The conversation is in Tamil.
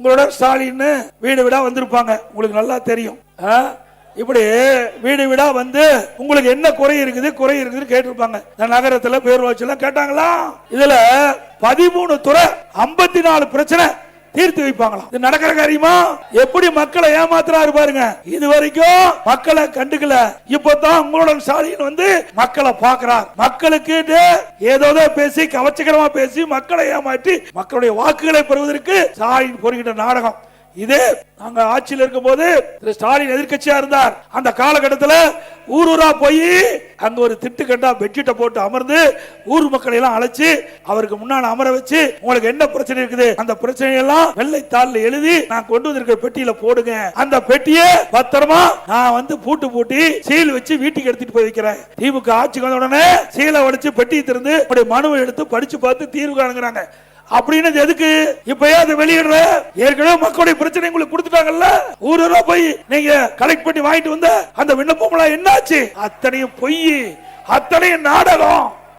உங்களோட ஸ்டாலின் வீடு வீடா வந்திருப்பாங்க, உங்களுக்கு நல்லா தெரியும். இப்படி வீடு வீடா வந்து உங்களுக்கு என்ன குறை இருக்குதுன்னு கேட்டிருப்பாங்க. நகரத்துல பேரூராட்சி எல்லாம் கேட்டாங்களா? இதுல 13 துறை 54 பிரச்சனை தீர்த்து வைப்பாங்களாம். இது நடக்கிற காரியமா? எப்படி மக்களை ஏமாத்துறாரு பாருங்க. இது வரைக்கும் மக்களை கண்டுக்கல, இப்பதான் உங்களோட ஸ்டாலின் வந்து மக்களை பாக்குறார். மக்களுக்கு ஏதோ பேசி கவர்ச்சிகரமா பேசி மக்களை ஏமாற்றி மக்களுடைய வாக்குகளை பெறுவதற்கு ஸ்டாலின் பொறுக்கிட்ட நாடகம் இது. நாங்க ஆட்சியில் இருக்கும் போது ஸ்டாலின் எதிர்கட்சியா இருந்தார். அந்த காலகட்டத்தில் ஊரூரா போய் அங்க ஒரு திட்டு கண்டா பெட்ஷீட்டை போட்டு அமர்ந்து ஊர் மக்களை எல்லாம் அழைச்சு அவருக்கு முன்னாடி அமர வச்சு உங்களுக்கு என்ன பிரச்சனை இருக்குது அந்த பிரச்சனையெல்லாம் வெள்ளைத்தாள்ல எழுதி நான் கொண்டு வந்திருக்கிற பெட்டியில போடுங்க. அந்த பெட்டியை பத்திரமா நான் வந்து பூட்டி சீல் வச்சு வீட்டுக்கு எடுத்துட்டு போய் வைக்கிறேன். திமுக ஆட்சிக்கு வந்த உடனே சீலை உடைச்சு பெட்டியை திறந்து மனுவை எடுத்து படிச்சு பார்த்து தீர்வு காணுங்கிறாங்க. அப்படின்னு எதுக்கு இப்பயே அதை வெளியிடுற? ஏற்கனவே மக்களுடைய பிரச்சனை உங்களுக்கு கொடுத்துட்டாங்கல்ல. ஊரூரா போய் நீங்க கலெக்ட் பண்ணி வாங்கிட்டு வந்த அந்த விண்ணப்பம் என்னாச்சு? அத்தனையும் பொய், அத்தனையும் நாடகம்.